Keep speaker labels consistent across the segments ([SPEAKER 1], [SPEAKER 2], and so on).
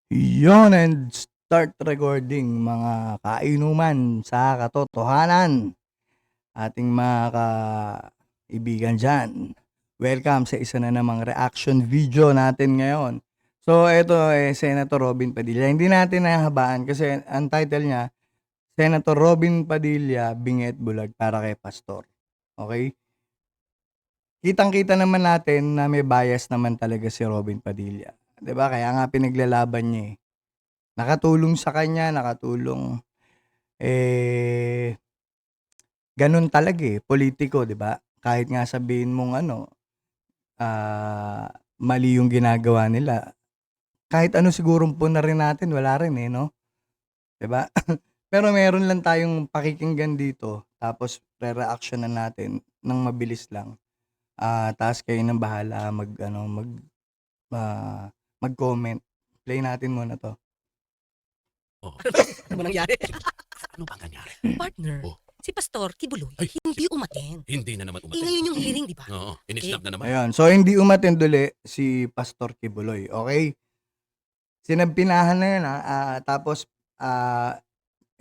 [SPEAKER 1] Yun, and start recording mga kainuman sa katotohanan. Ating mga kaibigan dyan. Welcome sa isa na namang reaction video natin ngayon. So, ito Senator Robin Padilla. Hindi natin nahabaan kasi ang title niya, Senator Robin Padilla, Binget Bulag para kay Pastor. Okay? Kitang-kita naman natin na may bias naman talaga si Robin Padilla. 'Di ba? Kaya nga pinaglalaban niya eh. Nakatulong sa kanya, ganun talaga eh, politiko, 'di ba? Kahit nga sabihin mong mali yung ginagawa nila, kahit ano sigurong punarin natin, wala rin eh, no? 'Di ba? Pero meron lang tayong pakikinggan dito, tapos re-reactionan natin ng mabilis lang. Ta's kayo ng bahala mag-comment. Play natin muna 'to.
[SPEAKER 2] Oo.
[SPEAKER 3] Ano ba nangyari?
[SPEAKER 2] Ano bang nangyari?
[SPEAKER 3] Partner,
[SPEAKER 2] Oh.
[SPEAKER 3] si Pastor Kibuloy,
[SPEAKER 2] Ay,
[SPEAKER 3] hindi umaten.
[SPEAKER 2] Hindi na naman
[SPEAKER 3] Eh
[SPEAKER 2] umaten.
[SPEAKER 3] ngayon yung hearing, di ba?
[SPEAKER 2] Oo, in-snap na naman.
[SPEAKER 1] Ayun, so hindi umattend uli si Pastor Kibuloy, okay? Sinampinahan na yun tapos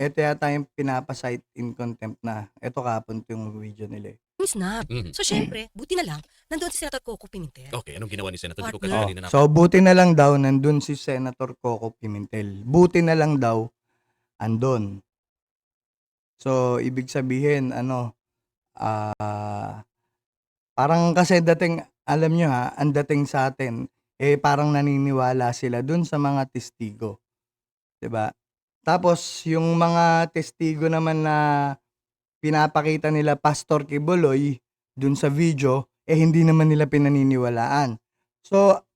[SPEAKER 1] eto yata yung pinapa-cite in contempt na. Eto kapon yung video nila eh.
[SPEAKER 3] Snap.
[SPEAKER 2] Mhm.
[SPEAKER 3] So syempre, buti na lang, nandoon si Senator Coco Pimentel.
[SPEAKER 2] Okay, anong ginawa ni Senator? Hindi ko kasi
[SPEAKER 3] Partner.
[SPEAKER 2] kanina na.
[SPEAKER 1] So buti na lang daw nandun si Senator Coco Pimentel. Buti na lang daw andon. So ibig sabihin parang kasi alam nyo ang dating sa atin, parang naniniwala sila dun sa mga testigo. 'Di ba? Tapos yung mga testigo naman na pinapakita nila Pastor Kibuloy dun sa video, hindi naman nila pinaniniwalaan. So,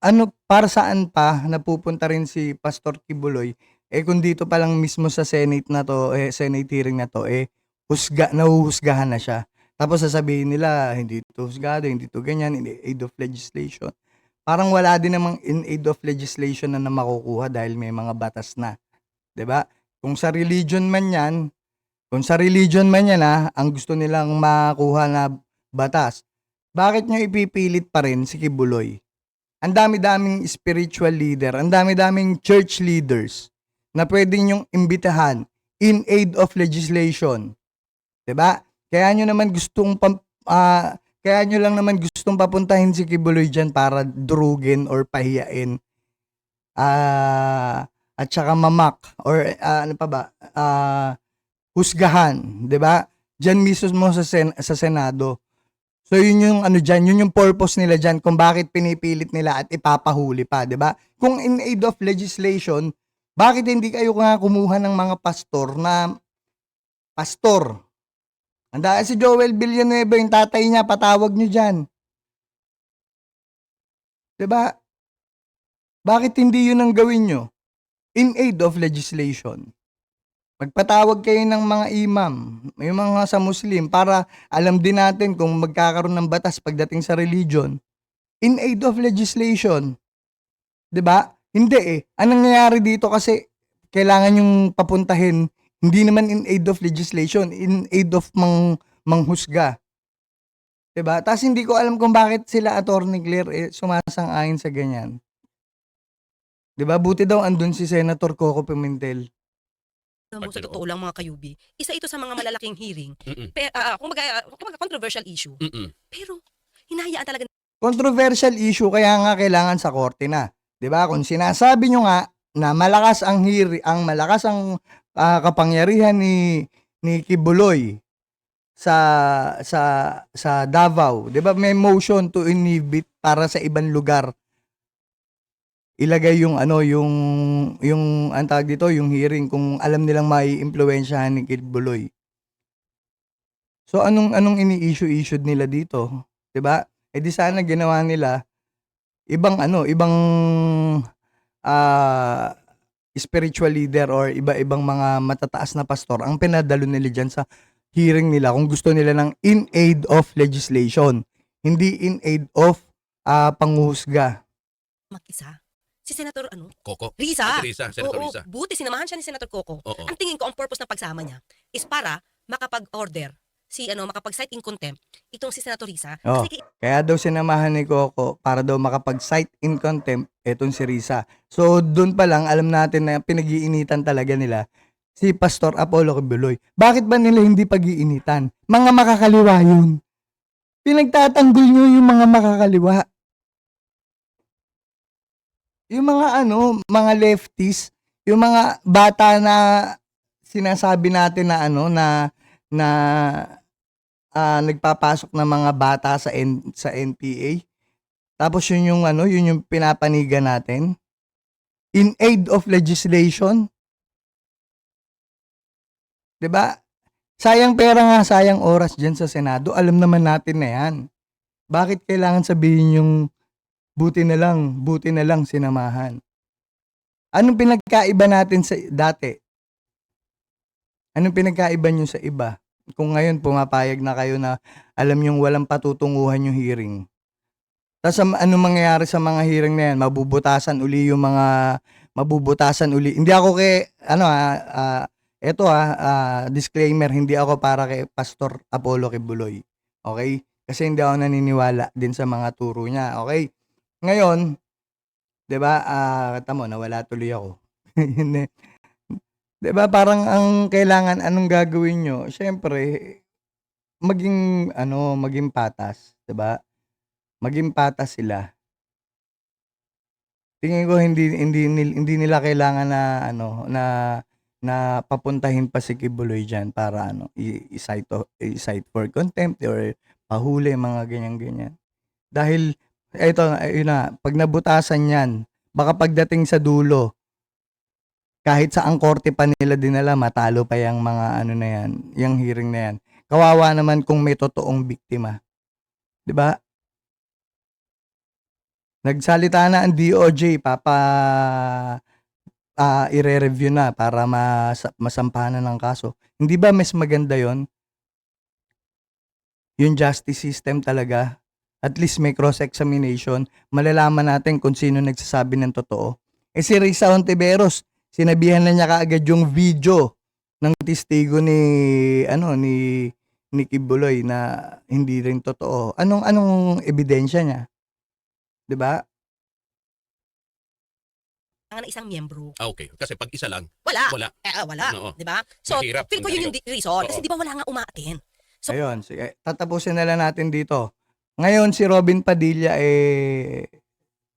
[SPEAKER 1] para saan pa napupunta rin si Pastor Kibuloy, kung dito pa lang mismo sa Senate na to, Senate hearing na to, nahuhusgahan na siya. Tapos sasabihin nila, hindi to husgado, hindi to ganyan, in aid of legislation. Parang wala din namang in aid of legislation na makukuha dahil may mga batas na. 'Di ba? Kung sa religion man 'yan, ang gusto nilang makuha na batas, bakit nyo ipipilit pa rin si Kibuloy? Ang dami-daming spiritual leader, ang dami-daming church leaders na pwede nyong imbitahan in aid of legislation. 'Di ba? Kaya nyo lang naman gustong papuntahin si Kibuloy diyan para durugin or pahiyain. At saka mamak or husgahan, 'di ba? Diyan mismo sa Senado. So yun yung yun yung purpose nila diyan kung bakit pinipilit nila at ipapahuli pa, 'di ba? Kung in aid of legislation, bakit hindi kayo kumuha ng mga pastor? Si Joel Villanueva, yung tatay niya, patawag nyo diyan. 'Di ba? Bakit hindi yun ang gawin nyo? In aid of legislation. Magpatawag kayo ng mga imam, yung mga sa Muslim, para alam din natin kung magkakaroon ng batas pagdating sa religion. In aid of legislation. 'Di ba? Hindi eh. Anong nangyayari dito kasi kailangan yung papuntahin, hindi naman in aid of legislation, in aid of manghusga. 'Di ba? Tapos hindi ko alam kung bakit sila Attorney Claire sumasang-ayon sa ganyan. 'Di ba? Buti daw andun si Senator Coco Pimentel.
[SPEAKER 3] Alam mo, sa
[SPEAKER 2] Partner,
[SPEAKER 3] totoo lang mga kayubi, isa ito sa mga malalaking hearing.
[SPEAKER 2] Mm-mm.
[SPEAKER 3] Kumbaga controversial issue.
[SPEAKER 2] Mm-mm.
[SPEAKER 3] Pero, hinahayaan talaga
[SPEAKER 1] Controversial issue kaya nga kailangan sa korte na. 'Di ba? Kung sinasabi nyo nga na malakas ang kapangyarihan ni Kibuloy sa Davao, 'di ba? May motion to inhibit para sa ibang lugar. Ilagay yung ang tawag dito, yung hearing kung alam nilang maiimpluwensyahan ni Kibuloy. So anong ini-issue nila dito, 'di ba? Di sana ginawa nila ibang spiritual leader or iba-ibang mga matataas na pastor ang pinadalo nila diyan sa hearing nila kung gusto nila ng in aid of legislation, hindi in aid of panghuhusga.
[SPEAKER 3] mag-isa. Si Senator
[SPEAKER 2] Coco.
[SPEAKER 3] Risa.
[SPEAKER 2] Senator
[SPEAKER 3] Oo,
[SPEAKER 2] Risa.
[SPEAKER 3] buti sinamahan siya ni Senator Coco.
[SPEAKER 2] Oo.
[SPEAKER 3] Ang tingin ko ang purpose ng pagsama niya is para makapag-order makapag-cite in contempt itong si Senator Risa.
[SPEAKER 1] Oh,
[SPEAKER 3] Kasi
[SPEAKER 1] kaya daw sinamahan ni Coco para daw makapag-cite in contempt etong si Risa. So, dun pa lang, alam natin na pinag-iinitan talaga nila si Pastor Apollo Kibuloy. Bakit ba nila hindi pag-iinitan? Mga makakaliwa yun. Pinagtatanggol nyo yung mga makakaliwa. Yung mga mga lefties, yung mga bata na sinasabi natin na na nagpapasok ng mga bata sa NPA. Tapos yun yung pinapanigan natin. In aid of legislation. 'Di ba? Sayang pera nga, sayang oras diyan sa Senado. Alam naman natin na 'yan. Bakit kailangan sabihin yung buti na lang sinamahan? Anong pinagkaiba natin sa dati? Anong pinagkaiba nyo sa iba? Kung ngayon pumapayag na kayo na alam yung walang patutunguhan yung hearing. Tapos anong mangyayari sa mga hearing na yan? Mabubutasan uli. Hindi ako disclaimer, hindi ako para kay Pastor Apollo Kibuloy. Okay? Kasi hindi ako naniniwala din sa mga turo niya. Okay? Ngayon, 'di ba? Tamo nawala tuloy ako. 'Di ba parang ang kailangan anong gagawin nyo? Siyempre, maging patas, 'di ba? Maging patas sila. Tingin ko hindi nila kailangan na papuntahin pa si Kibuloy diyan para i-cite for contempt or pahuli mga ganyan-ganyan. Dahil ayun na, pag nabutasan 'yan, baka pagdating sa dulo, kahit sa ang korte pa nila dinala, matalo pa yung mga na yan, yung hearing na yan. Kawawa naman kung may totoong biktima. 'Di ba? Nagsalita na ang DOJ, ire-review na para masampahan na ng kaso. Hindi ba mas maganda yon? Yung justice system talaga. At least may cross-examination. Malalaman natin kung sino nagsasabi ng totoo. Si Risa Hontiveros, sinabihan na niya kaagad yung video ng testigo ni Kibuloy na hindi rin totoo. Anong ebidensya niya? 'Di ba?
[SPEAKER 3] ng isang miyembro.
[SPEAKER 2] Okay. Kasi pag isa lang,
[SPEAKER 3] Wala.
[SPEAKER 2] wala.
[SPEAKER 3] Wala.
[SPEAKER 2] Oo.
[SPEAKER 3] 'Di ba? So,
[SPEAKER 2] Mahirap.
[SPEAKER 3] feel ko yun yung reason. Kasi
[SPEAKER 2] Oo.
[SPEAKER 3] di ba wala nga umaatin. So,
[SPEAKER 1] Ayun, sige. Tatapusin na lang natin dito. Ngayon si Robin Padilla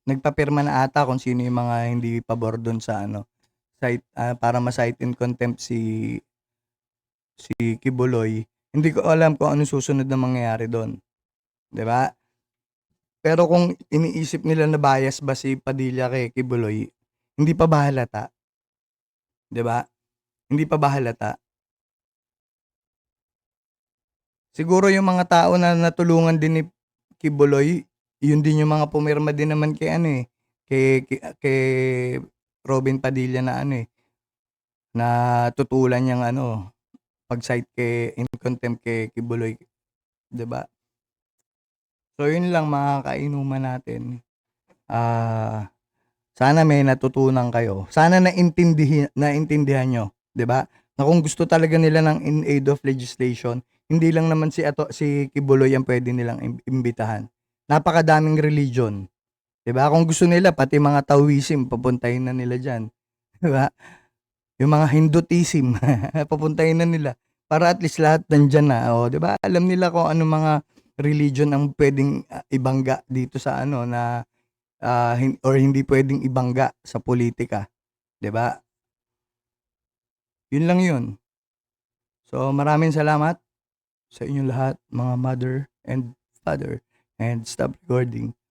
[SPEAKER 1] nagpapirma na ata kung sino yung mga hindi pabor doon sa para ma-cite in contempt si Kibuloy. Hindi ko alam kung ano susunod na mangyayari doon. 'Di ba? Pero kung iniisip nila na bias ba si Padilla kay Kibuloy, hindi pa ba halata? 'Di ba? Hindi pa ba halata? Siguro yung mga tao na natulungan din ni Kibuloy, yun din yung mga pumirma din naman kay kay Robin Padilla na na tutulan niyang pag-cite in contempt kay Kibuloy, 'di ba? So yun lang mga kainuman natin. Sana may natutunan kayo. Sana naintindihan nyo, 'di ba? Na kung gusto talaga nila ng in aid of legislation, hindi lang naman si Kibuloy ang pwede nilang imbitahan. Napakadaming religion, 'di ba? Kung gusto nila pati mga Taoism papuntahin na nila diyan, 'di ba? Yung mga Hinduism papuntahin na nila para at least lahat nandiyan na, 'di ba? Alam nila kung ano mga religion ang pwedeng ibangga dito sa or hindi pwedeng ibangga sa politika, 'di ba? Yun lang yun. So maraming salamat sa inyong lahat, mga mother and father, and stop recording.